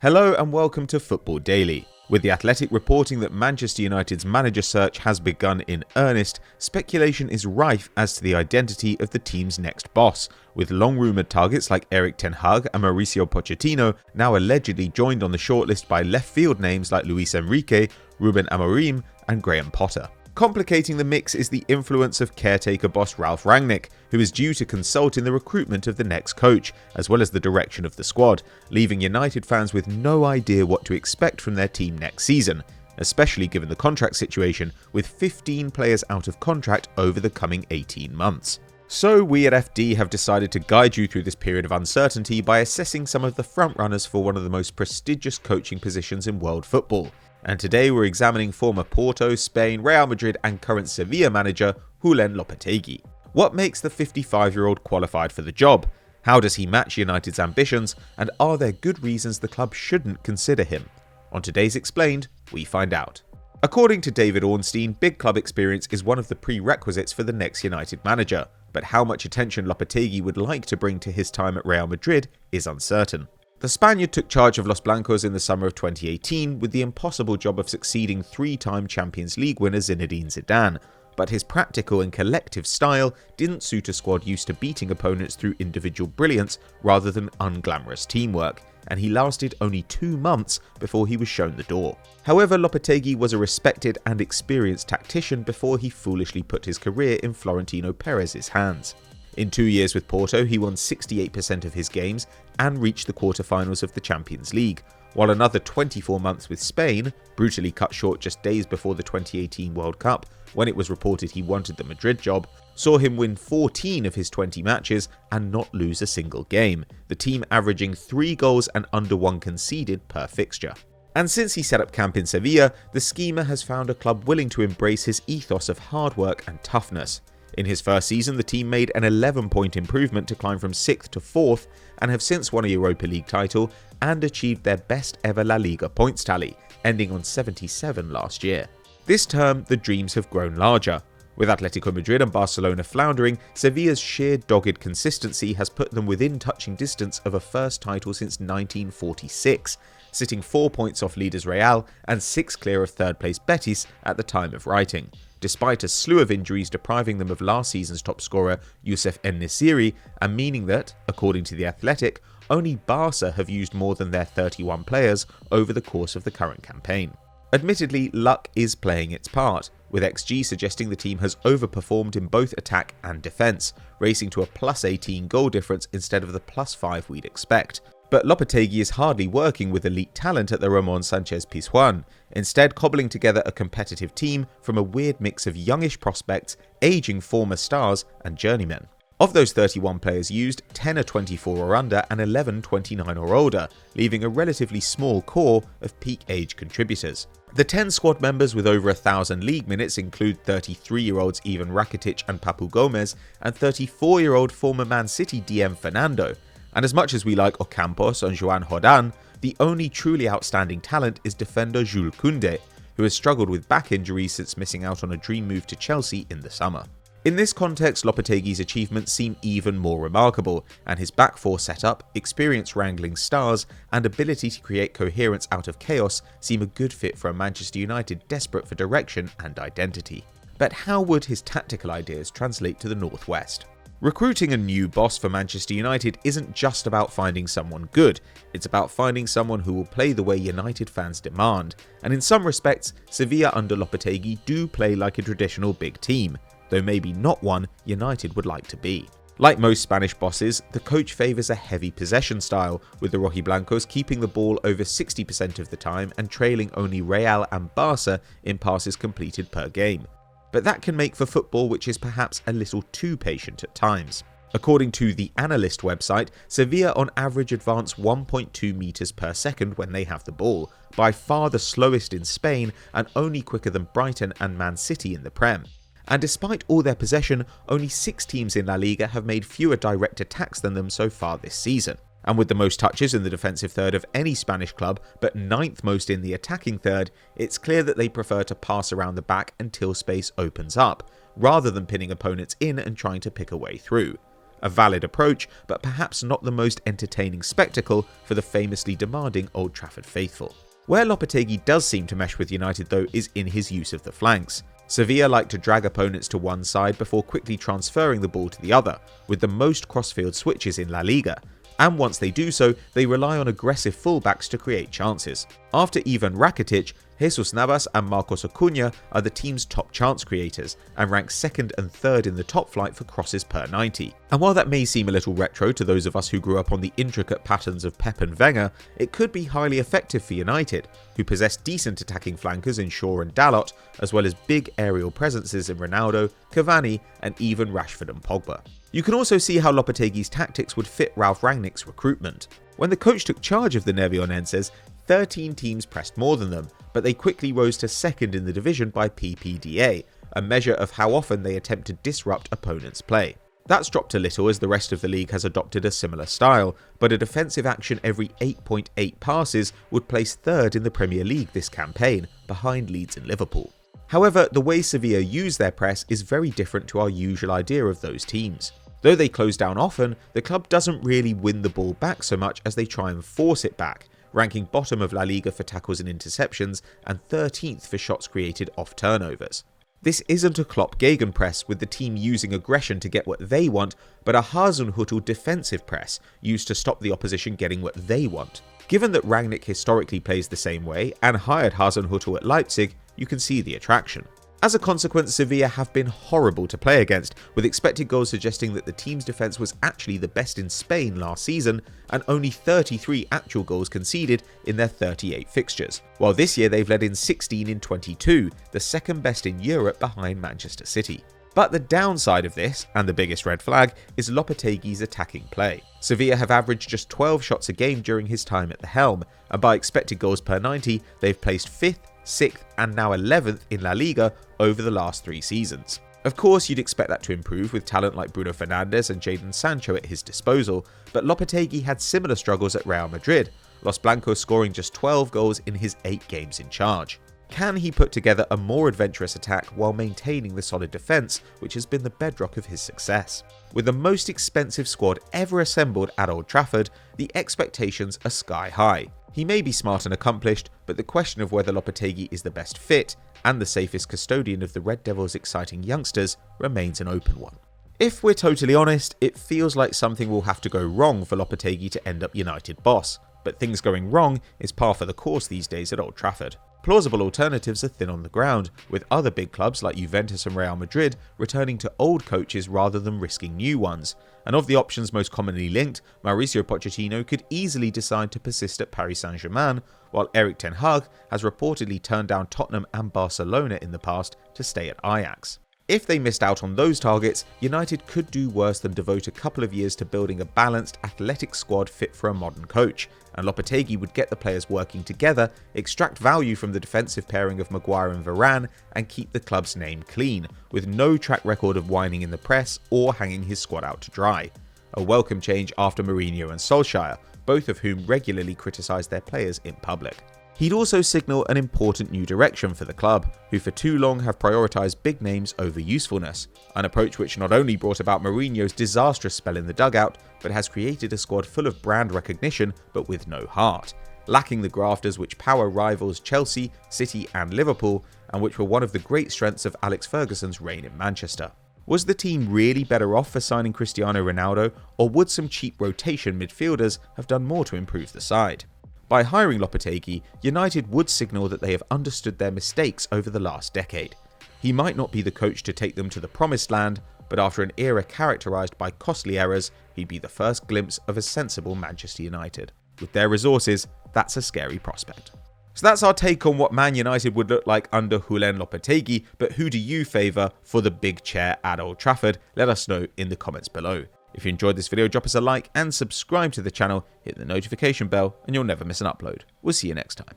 Hello and welcome to Football Daily. With The Athletic reporting that Manchester United's manager search has begun in earnest, speculation is rife as to the identity of the team's next boss, with long-rumoured targets like Erik and Mauricio Pochettino now allegedly joined on the shortlist by left-field names like Luis Enrique, Ruben Amorim and Graham Potter. Complicating the mix is the influence of caretaker boss Ralf Rangnick, who is due to consult in the recruitment of the next coach, as well as the direction of the squad, leaving United fans with no idea what to expect from their team next season, especially given the contract situation with 15 players out of contract over the coming 18 months. So we at FD have decided to guide you through this period of uncertainty by assessing some of the frontrunners for one of the most prestigious coaching positions in world football. And today we're examining former Porto, Spain, Real Madrid and current Sevilla manager Julen Lopetegui. What makes the 55-year-old qualified for the job? How does he match United's ambitions? And are there good reasons the club shouldn't consider him? On today's Explained, we find out. According to David Ornstein, big club experience is one of the prerequisites for the next United manager, but how much attention Lopetegui would like to bring to his time at Real Madrid is uncertain. The Spaniard took charge of Los Blancos in the summer of 2018 with the impossible job of succeeding three-time Champions League winner Zinedine Zidane, but his practical and collective style didn't suit a squad used to beating opponents through individual brilliance rather than unglamorous teamwork, and he lasted only 2 months before he was shown the door. However, Lopetegui was a respected and experienced tactician before he foolishly put his career in Florentino Perez's hands. In 2 years with Porto, he won 68% of his games and reached the quarter-finals of the Champions League, while another 24 months with Spain, brutally cut short just days before the 2018 World Cup, when it was reported he wanted the Madrid job, saw him win 14 of his 20 matches and not lose a single game, the team averaging 3 goals and under 1 conceded per fixture. And since he set up camp in Sevilla, the schemer has found a club willing to embrace his ethos of hard work and toughness. In his first season, the team made an 11-point improvement to climb from 6th to 4th and have since won a Europa League title and achieved their best ever La Liga points tally, ending on 77 last year. This term, the dreams have grown larger. With Atletico Madrid and Barcelona floundering, Sevilla's sheer dogged consistency has put them within touching distance of a first title since 1946, sitting 4 points off leaders Real and 6 clear of third place Betis at the time of writing, despite a slew of injuries depriving them of last season's top scorer Youssef En-Nesyri, and meaning that, according to The Athletic, only Barca have used more than their 31 players over the course of the current campaign. Admittedly, luck is playing its part, with XG suggesting the team has overperformed in both attack and defence, racing to a plus 18 goal difference instead of the plus 5 we'd expect. But Lopetegui is hardly working with elite talent at the Ramon Sanchez Pizjuan, instead cobbling together a competitive team from a weird mix of youngish prospects, aging former stars and journeymen. Of those 31 players used, 10 are 24 or under and 11 29 or older, leaving a relatively small core of peak age contributors. The 10 squad members with over 1,000 league minutes include 33-year-olds Ivan Rakitic and Papu Gomez and 34-year-old former Man City DM Fernando. And as much as we like Ocampos and Joan Jordan, the only truly outstanding talent is defender Jules Koundé, who has struggled with back injuries since missing out on a dream move to Chelsea in the summer. In this context, Lopetegui's achievements seem even more remarkable, and his back four setup, experience wrangling stars, and ability to create coherence out of chaos seem a good fit for a Manchester United desperate for direction and identity. But how would his tactical ideas translate to the Northwest? Recruiting a new boss for Manchester United isn't just about finding someone good, it's about finding someone who will play the way United fans demand, and in some respects, Sevilla under Lopetegui do play like a traditional big team, though maybe not one United would like to be. Like most Spanish bosses, the coach favours a heavy possession style, with the Rojiblancos keeping the ball over 60% of the time and trailing only Real and Barca in passes completed per game. But that can make for football which is perhaps a little too patient at times. According to the Analyst website, Sevilla on average advance 1.2 metres per second when they have the ball, by far the slowest in Spain and only quicker than Brighton and Man City in the Prem. And despite all their possession, only 6 teams in La Liga have made fewer direct attacks than them so far this season. And with the most touches in the defensive third of any Spanish club, but 9th most in the attacking third, it's clear that they prefer to pass around the back until space opens up, rather than pinning opponents in and trying to pick a way through. A valid approach, but perhaps not the most entertaining spectacle for the famously demanding Old Trafford faithful. Where Lopetegui does seem to mesh with United though is in his use of the flanks. Sevilla like to drag opponents to one side before quickly transferring the ball to the other, with the most crossfield switches in La Liga, and once they do so, they rely on aggressive fullbacks to create chances. After Ivan Rakitic, Jesus Navas and Marcos Acuna are the team's top chance creators, and rank second and third in the top flight for crosses per 90. And while that may seem a little retro to those of us who grew up on the intricate patterns of Pep and Wenger, it could be highly effective for United, who possess decent attacking flankers in Shaw and Dalot, as well as big aerial presences in Ronaldo, Cavani, and even Rashford and Pogba. You can also see how Lopetegui's tactics would fit Ralf Rangnick's recruitment. When the coach took charge of the Nervionenses, 13 teams pressed more than them, but they quickly rose to second in the division by PPDA, a measure of how often they attempt to disrupt opponents' play. That's dropped a little as the rest of the league has adopted a similar style, but a defensive action every 8.8 passes would place third in the Premier League this campaign, behind Leeds and Liverpool. However, the way Sevilla use their press is very different to our usual idea of those teams. Though they close down often, the club doesn't really win the ball back so much as they try and force it back, ranking bottom of La Liga for tackles and interceptions and 13th for shots created off turnovers. This isn't a Klopp gegenpress with the team using aggression to get what they want, but a Hasenhuettl defensive press used to stop the opposition getting what they want. Given that Rangnick historically plays the same way and hired Hasenhuettl at Leipzig, you can see the attraction. As a consequence, Sevilla have been horrible to play against, with expected goals suggesting that the team's defence was actually the best in Spain last season, and only 33 actual goals conceded in their 38 fixtures, while this year they've led in 16 in 22, the second best in Europe behind Manchester City. But the downside of this, and the biggest red flag, is Lopetegui's attacking play. Sevilla have averaged just 12 shots a game during his time at the helm, and by expected goals per 90, they've placed 5th, 6th and now 11th in La Liga over the last 3 seasons. Of course, you'd expect that to improve with talent like Bruno Fernandes and Jadon Sancho at his disposal, but Lopetegui had similar struggles at Real Madrid, Los Blancos scoring just 12 goals in his 8 games in charge. Can he put together a more adventurous attack while maintaining the solid defence, which has been the bedrock of his success? With the most expensive squad ever assembled at Old Trafford, the expectations are sky high. He may be smart and accomplished, but the question of whether Lopetegui is the best fit and the safest custodian of the Red Devils' exciting youngsters remains an open one. If we're totally honest, it feels like something will have to go wrong for Lopetegui to end up United boss, but things going wrong is par for the course these days at Old Trafford. Plausible alternatives are thin on the ground, with other big clubs like Juventus and Real Madrid returning to old coaches rather than risking new ones, and of the options most commonly linked, Mauricio Pochettino could easily decide to persist at Paris Saint-Germain, while Erik has reportedly turned down Tottenham and Barcelona in the past to stay at Ajax. If they missed out on those targets, United could do worse than devote a couple of years to building a balanced, athletic squad fit for a modern coach, and Lopetegui would get the players working together, extract value from the defensive pairing of Maguire and Varane, and keep the club's name clean, with no track record of whining in the press or hanging his squad out to dry. A welcome change after Mourinho and Solskjaer, both of whom regularly criticised their players in public. He'd also signal an important new direction for the club, who for too long have prioritised big names over usefulness, an approach which not only brought about Mourinho's disastrous spell in the dugout, but has created a squad full of brand recognition but with no heart, lacking the grafters which power rivals Chelsea, City and Liverpool, and which were one of the great strengths of Alex Ferguson's reign in Manchester. Was the team really better off for signing Cristiano Ronaldo, or would some cheap rotation midfielders have done more to improve the side? By hiring Lopetegui, United would signal that they have understood their mistakes over the last decade. He might not be the coach to take them to the promised land, but after an era characterised by costly errors, he'd be the first glimpse of a sensible Manchester United. With their resources, that's a scary prospect. So that's our take on what Man United would look like under Julen Lopetegui, but who do you favour for the big chair at Old Trafford? Let us know in the comments below. If you enjoyed this video, drop us a like and subscribe to the channel, hit the notification bell and you'll never miss an upload. We'll see you next time.